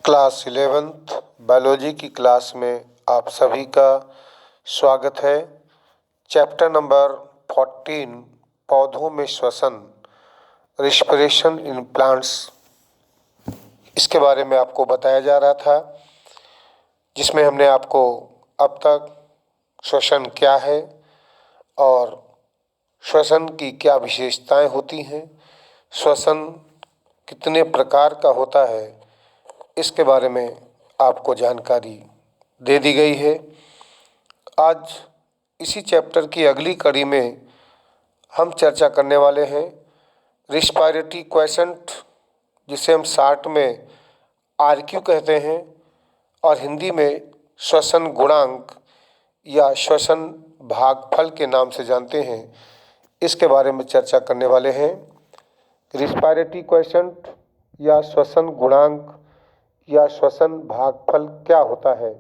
Class 11th biology की class में आप सभी का स्वागत है। चैप्टर नंबर 14 पौधों में श्वसन रिस्पिरेशन इन प्लांट्स, इसके बारे में आपको बताया जा रहा था, जिसमें हमने आपको अब तक श्वसन क्या है और श्वसन की क्या विशेषताएं होती हैं, श्वसन कितने प्रकार का होता है, इसके बारे में आपको जानकारी दे दी गई है। आज इसी चैप्टर की अगली कड़ी में हम चर्चा करने वाले हैं रिस्पायरेटरी क्वेशंट, जिसे हम शार्ट में आरक्यू कहते हैं और हिंदी में श्वसन गुणांक या श्वसन भागफल के नाम से जानते हैं। इसके बारे में चर्चा करने वाले हैं। रिस्पायरेटरी क्वेशंट या श्वसन गुणांक या श्वसन भागफल क्या होता है।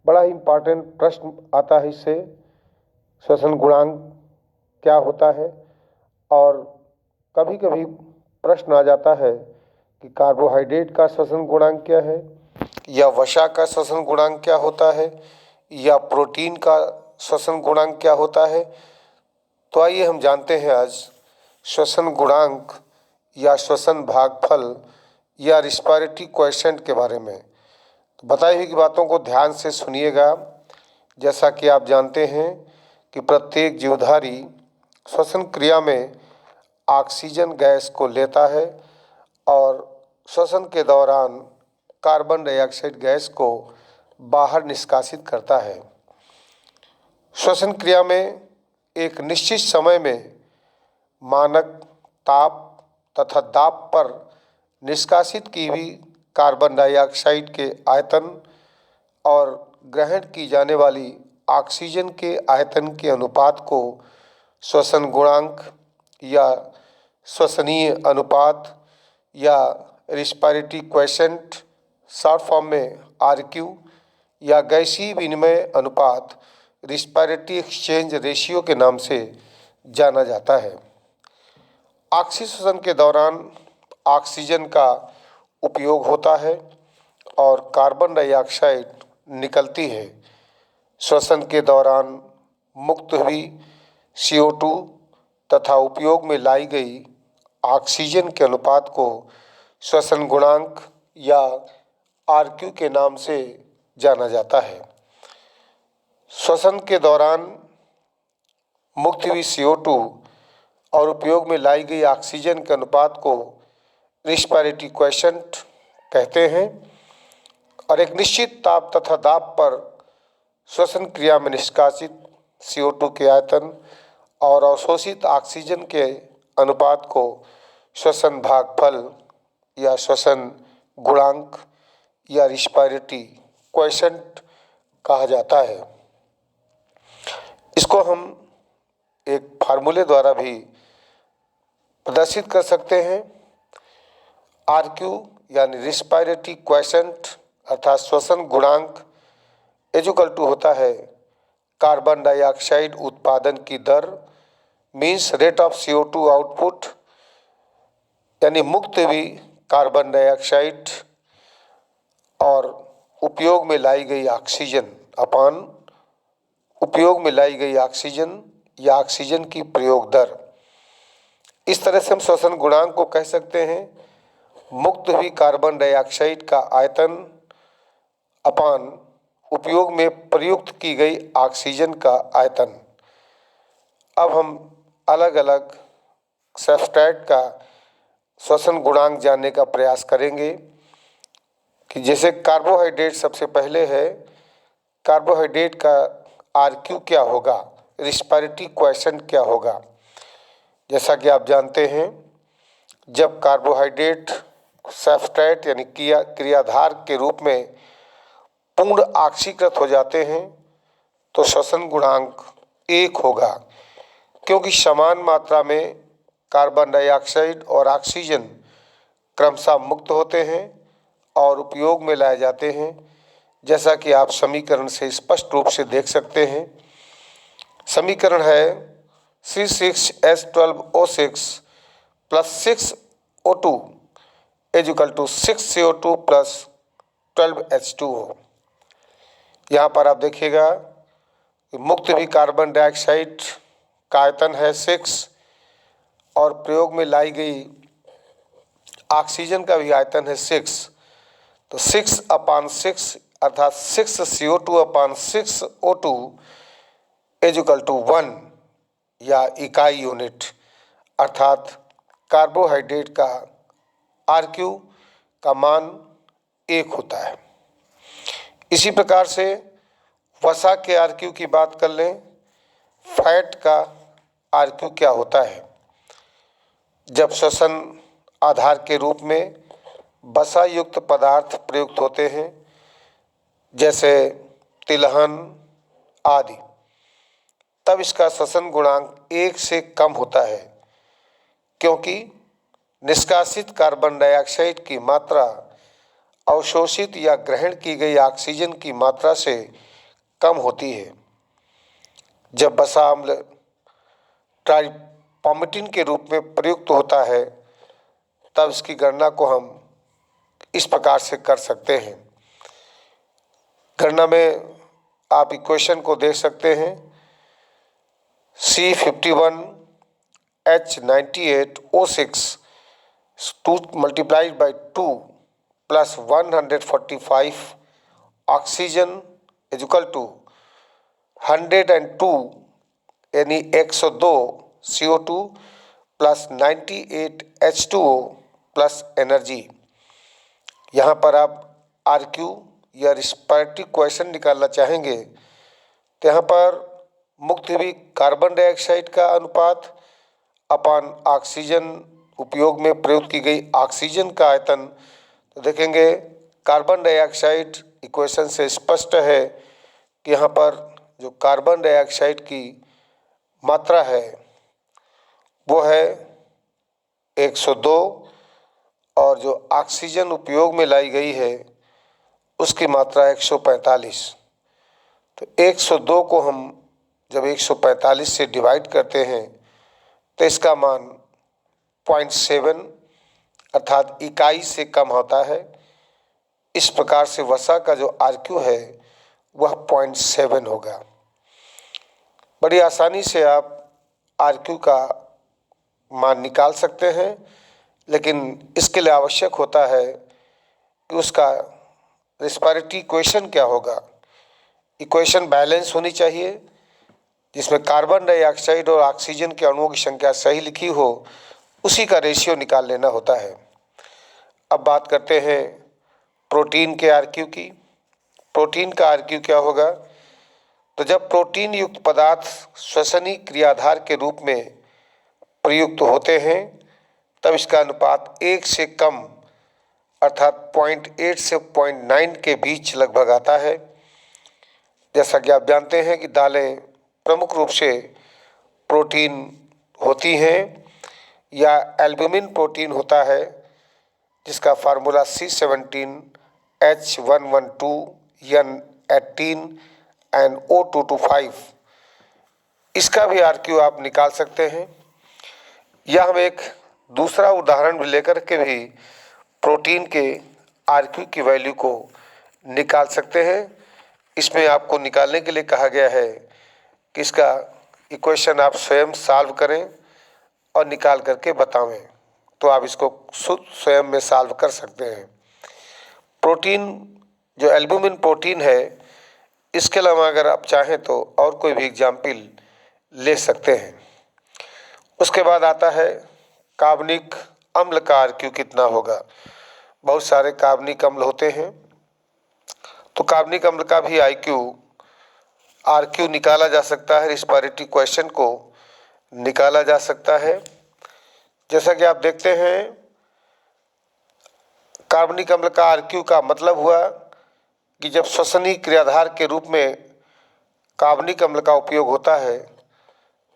बड़ा ही इम्पॉर्टेंट प्रश्न आता है इससे, श्वसन गुणांक क्या होता है। और कभी कभी प्रश्न आ जाता है कि कार्बोहाइड्रेट का श्वसन गुणांक क्या है, या वसा का श्वसन गुणांक क्या होता है, या प्रोटीन का श्वसन गुणांक क्या होता है। तो आइए हम जानते हैं आज श्वसन गुणांक या श्वसन भागफल या रिस्पायरेटरी क्वेशंट के बारे में। तो बताई हुई बातों को ध्यान से सुनिएगा। जैसा कि आप जानते हैं कि प्रत्येक जीवधारी श्वसन क्रिया में ऑक्सीजन गैस को लेता है और श्वसन के दौरान कार्बन डाइऑक्साइड गैस को बाहर निष्कासित करता है। श्वसन क्रिया में एक निश्चित समय में मानक ताप तथा दाब पर निष्कासित की हुई कार्बन डाइऑक्साइड के आयतन और ग्रहण की जाने वाली ऑक्सीजन के आयतन के अनुपात को श्वसन गुणांक या श्वसनीय अनुपात या रिस्पायरेटरी क्वेशंट, शॉर्ट फॉर्म में आरक्यू, या गैसीय विनिमय अनुपात रिस्पायरेटरी एक्सचेंज रेशियो के नाम से जाना जाता है। ऑक्सीजन के दौरान ऑक्सीजन का उपयोग होता है और कार्बन डाइऑक्साइड निकलती है। श्वसन के दौरान मुक्त हुई CO2 तथा उपयोग में लाई गई ऑक्सीजन के अनुपात को श्वसन गुणांक या आरक्यू के नाम से जाना जाता है। श्वसन के दौरान मुक्त हुई CO2 और उपयोग में लाई गई ऑक्सीजन के अनुपात को रिस्पायरेटरी क्वेशंट कहते हैं और एक निश्चित ताप तथा दाब पर श्वसन क्रिया में निष्कासित CO2 के आयतन और अवशोषित ऑक्सीजन के अनुपात को श्वसन भागफल या श्वसन गुणांक या रिस्पायरेटरी क्वेशंट कहा जाता है। इसको हम एक फार्मूले द्वारा भी प्रदर्शित कर सकते हैं। आरक्यू यानी रिस्पायरेटरी क्वेशंट अर्थात श्वसन गुणांक इक्वल टू होता है कार्बन डाइऑक्साइड उत्पादन की दर means rate of CO2 output, यानी मुक्त हुई कार्बन डाइऑक्साइड और उपयोग में लाई गई ऑक्सीजन अपान उपयोग में लाई गई ऑक्सीजन या ऑक्सीजन की प्रयोग दर। इस तरह से हम श्वसन गुणांक को कह सकते हैं मुक्त हुई कार्बन डाइऑक्साइड का आयतन अपान उपयोग में प्रयुक्त की गई ऑक्सीजन का आयतन। अब हम अलग अलग सब्सट्रेट का श्वसन गुणांक जानने का प्रयास करेंगे कि जैसे कार्बोहाइड्रेट सबसे पहले है। कार्बोहाइड्रेट का आरक्यू क्या होगा, रिस्पायरेटरी क्वेशंट क्या होगा। जैसा कि आप जानते हैं, जब कार्बोहाइड्रेट सब्सट्रेट यानी क्रियाधार के रूप में पूर्ण ऑक्सीकृत हो जाते हैं तो श्वसन गुणांक 1 होगा, क्योंकि समान मात्रा में कार्बन डाइऑक्साइड और ऑक्सीजन क्रमशः मुक्त होते हैं और उपयोग में लाए जाते हैं। जैसा कि आप समीकरण से स्पष्ट रूप से देख सकते हैं। समीकरण है C6H12O6 + 6O2 = 6CO2 + 12H2O। यहाँ पर आप देखिएगा मुक्त भी कार्बन डाइऑक्साइड का आयतन है 6 और प्रयोग में लाई गई ऑक्सीजन का भी आयतन है 6। तो 6/6 अर्थात 6CO2/6O2 = 1 या इकाई यूनिट अर्थात कार्बोहाइड्रेट का RQ का मान 1 होता है। इसी प्रकार से वसा के RQ की बात कर लें, फैट का RQ क्या होता है। जब श्वसन आधार के रूप में वसा युक्त पदार्थ प्रयुक्त होते हैं जैसे तिलहन आदि, तब इसका श्वसन गुणांक 1 से कम होता है, क्योंकि निष्कासित कार्बन डाइऑक्साइड की मात्रा अवशोषित या ग्रहण की गई ऑक्सीजन की मात्रा से कम होती है। जब वसा अम्ल ट्राइपॉमिटिन के रूप में प्रयुक्त होता है तब इसकी गणना को हम इस प्रकार से कर सकते हैं। गणना में आप इक्वेशन को देख सकते हैं, C51H98O6 2 multiplied by 2 plus 145 oxygen = 102 यानी 102 CO2 plus 98 H2O plus energy. यहाँ पर आप RQ या रिस्पायरेटरी क्वेश्चन निकालना चाहेंगे तो यहाँ पर मुक्त भी कार्बन डाइऑक्साइड का अनुपात अपान ऑक्सीजन, उपयोग में प्रयुक्त की गई ऑक्सीजन का आयतन। तो देखेंगे कार्बन डाइऑक्साइड इक्वेशन से स्पष्ट है कि यहाँ पर जो कार्बन डाइऑक्साइड की मात्रा है वो है 102 और जो ऑक्सीजन उपयोग में लाई गई है उसकी मात्रा 145। तो 102 को हम जब 145 से डिवाइड करते हैं तो इसका मान 0.7 अर्थात इकाई से कम होता है। इस प्रकार से वसा का जो RQ है वह 0.7 होगा। बड़ी आसानी से आप RQ का मान निकाल सकते हैं, लेकिन इसके लिए आवश्यक होता है कि उसका रेस्पिरेटरी इक्वेशन क्या होगा। इक्वेशन बैलेंस होनी चाहिए जिसमें कार्बन डाइऑक्साइड और ऑक्सीजन के अणुओं की संख्या सही लिखी हो, उसी का रेशियो निकाल लेना होता है। अब बात करते हैं प्रोटीन के RQ की। प्रोटीन का RQ क्या होगा। तो जब प्रोटीन युक्त पदार्थ श्वसनीय क्रियाधार के रूप में प्रयुक्त होते हैं तब इसका अनुपात 1 से कम अर्थात 0.8 से 0.9 के बीच लगभग आता है। जैसा कि आप जानते हैं कि दालें प्रमुख रूप से प्रोटीन होती हैं या एल्बुमिन प्रोटीन होता है जिसका फार्मूला C17H112N18NO225। इसका भी RQ आप निकाल सकते हैं। या हम एक दूसरा उदाहरण भी लेकर के भी प्रोटीन के RQ की वैल्यू को निकाल सकते हैं। इसमें आपको निकालने के लिए कहा गया है कि इसका इक्वेशन आप स्वयं सॉल्व करें और निकाल करके बतावें, तो आप इसको खुद स्वयं में सॉल्व कर सकते हैं। प्रोटीन जो एल्बुमिन प्रोटीन है, इसके अलावा अगर आप चाहें तो और कोई भी एग्जाम्पल ले सकते हैं। उसके बाद आता है कार्बनिक अम्ल का RQ कितना होगा। बहुत सारे कार्बनिक अम्ल होते हैं, तो कार्बनिक अम्ल का भी RQ निकाला जा सकता है, रिस्पिरेटरी क्वेश्चन को निकाला जा सकता है। जैसा कि आप देखते हैं कार्बनिक अम्ल का RQ का मतलब हुआ कि जब श्वसनीय क्रियाधार के रूप में कार्बनिक अम्ल का उपयोग होता है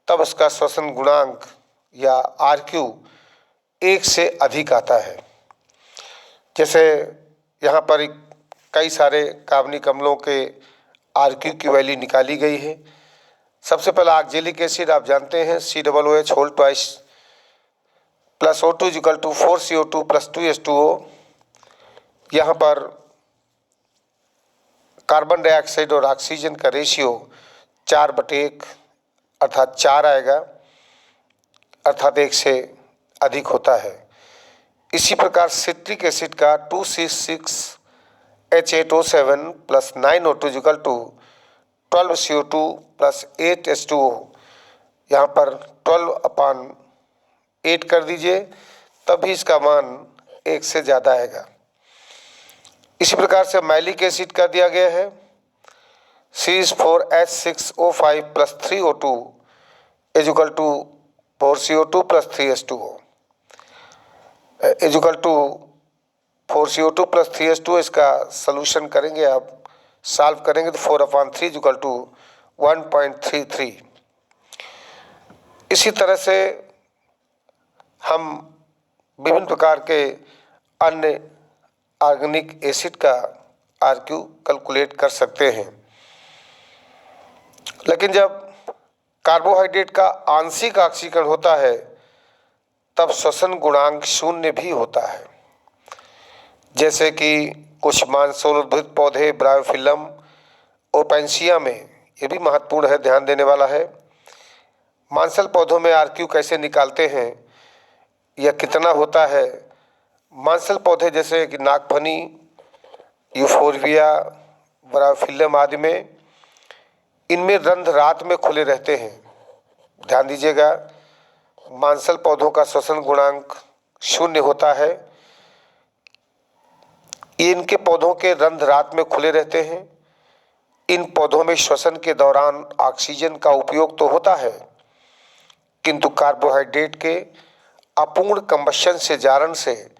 तब उसका श्वसन गुणांक या RQ 1 से अधिक आता है। जैसे यहाँ पर कई सारे कार्बनिक अम्लों के RQ की वैल्यू निकाली गई है। सबसे पहला ऑक्जेलिक एसिड आप जानते हैं COOH whole twice plus O2 = 4CO2 + 2H2O। यहाँ पर कार्बन डाइऑक्साइड और ऑक्सीजन का रेशियो 4/1 अर्थात 4 आएगा, अर्थात 1 से अधिक होता है। इसी प्रकार सिट्रिक एसिड का 2C6H8O7 plus 9O2 equal to 12CO2 plus 8H2O, यहाँ पर 12/8 कर दीजिए, तभी इसका मान 1 से ज़्यादा आएगा। इसी प्रकार से मैलिक एसिड का दिया गया है C4H6O5 plus 3O2 is equal to 4CO2 plus 3H2O is equal to 4CO2 plus 3H2O। इसका सलूशन करेंगे, आप सॉल्व करेंगे तो 4/3 इज इक्वल टू 1.33। इसी तरह से हम विभिन्न प्रकार के अन्य ऑर्गेनिक एसिड का आरक्यू कैलकुलेट कर सकते हैं। लेकिन जब कार्बोहाइड्रेट का आंशिक ऑक्सीकरण होता है तब श्वसन गुणांक 0 भी होता है। जैसे कि कुछ मांसलोद्भिद पौधे ब्रायोफिलम ओपेंशिया में, ये भी महत्वपूर्ण है, ध्यान देने वाला है। मांसल पौधों में आरक्यू कैसे निकालते हैं या कितना होता है। मांसल पौधे जैसे कि नागफनी, यूफोरबिया, ब्रायोफिलम आदि में, इनमें रंध्र रात में खुले रहते हैं। ध्यान दीजिएगा, मांसल पौधों का श्वसन गुणांक 0 होता है। इनके पौधों के रंध्र रात में खुले रहते हैं। इन पौधों में श्वसन के दौरान ऑक्सीजन का उपयोग तो होता है, किंतु कार्बोहाइड्रेट के अपूर्ण कंबशन से जारण से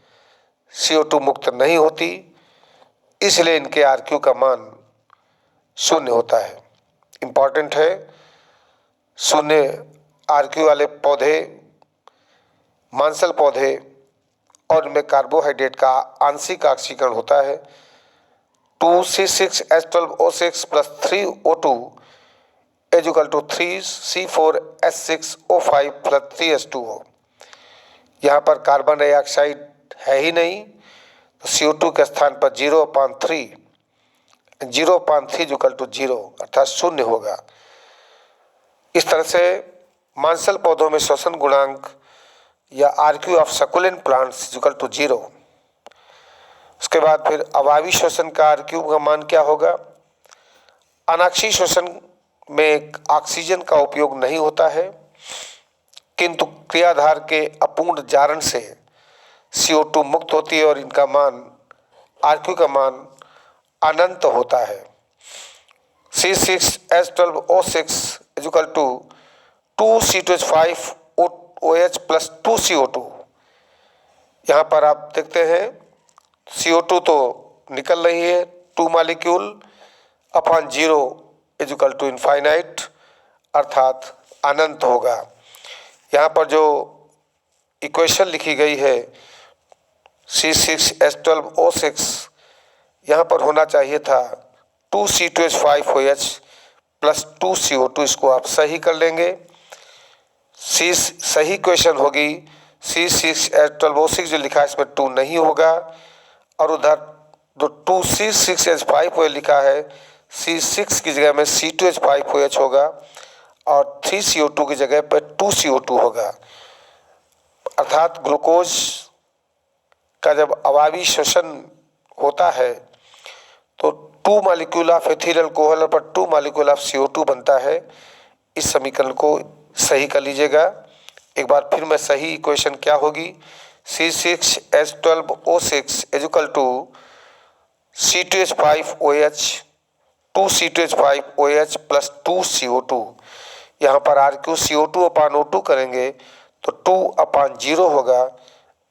CO2 मुक्त नहीं होती, इसलिए इनके आरक्यू का मान 0 होता है। इम्पॉर्टेंट है, 0 आरक्यू वाले पौधे मांसल पौधे और इनमें कार्बोहाइड्रेट का आंशिक ऑक्सीकरण होता है। 2C6H12O6 plus 3O2 is equal to 3C4H6O5 plus 3H2O। यहाँ पर कार्बन डाइऑक्साइड है ही नहीं, तो CO2 के स्थान पर 0/3 इक्वल टू 0 अर्थात 0 होगा। इस तरह से मांसल पौधों में श्वसन गुणांक या RQ of succulent plants equal to 0। उसके बाद फिर अवावी श्वसन का आरक्यू का मान क्या होगा। अनाक्षी श्वसन में ऑक्सीजन का उपयोग नहीं होता है, किंतु क्रियाधार के अपूर्ण जारण से CO2 मुक्त होती है और इनका मान आरक्यू का मान अनंत होता है। C6H12O6 is equal to 2C2H5OH plus 2CO2। यहाँ पर आप देखते हैं CO2 तो निकल रही है, 2 molecule upon 0 is equal to infinite अर्थात अनंत होगा। यहाँ पर जो इक्वेशन लिखी गई है C6H12O6, यहाँ पर होना चाहिए था 2C2H5OH प्लस 2CO2। इसको आप सही कर लेंगे, सही इक्वेशन होगी। C6H12O6 जो लिखा है इसमें 2 नहीं होगा, और उधर जो 2C6H5OH लिखा है C6 की जगह में C2H5OH होगा और 3CO2 की जगह पर 2CO2 होगा। अर्थात ग्लूकोज का जब अवावी श्वसन होता है तो 2 मॉलिक्यूल ऑफ एथिल अल्कोहल पर 2 मॉलिक्यूल ऑफ CO2 बनता है। इस समीकरण को सही कर लीजिएगा। एक बार फिर मैं सही इक्वेशन क्या होगी, C6H12O6 is equal to C2H5OH 2C2H5OH plus 2CO2। यहाँ पर आरक्यू CO2/O2 करेंगे तो 2/0 होगा,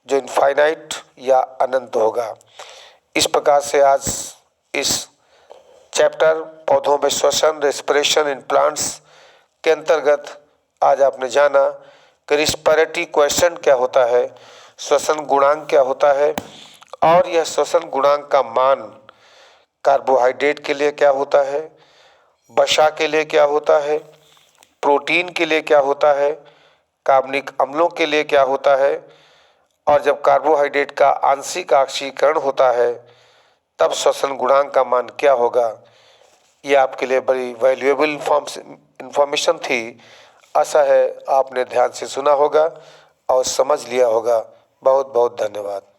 जो इनफाइनाइट या अनंत होगा। इस प्रकार से आज इस चैप्टर पौधों में श्वसन रेस्पिरेशन इन प्लांट्स के अंतर्गत आज आपने जाना कि रिस्पिरेटरी क्वेश्चन क्या होता है, श्वसन गुणांक क्या होता है, और यह श्वसन गुणांक का मान कार्बोहाइड्रेट के लिए क्या होता है, वसा के लिए क्या होता है, प्रोटीन के लिए क्या होता है, कार्बनिक अम्लों के लिए क्या होता है, और जब कार्बोहाइड्रेट का आंशिक ऑक्सीकरण होता है तब श्वसन गुणांक का मान क्या होगा, ये आपके लिए बड़ी वैल्यूएबल इंफॉर्मेशन थी। आशा है आपने ध्यान से सुना होगा और समझ लिया होगा। बहुत बहुत धन्यवाद।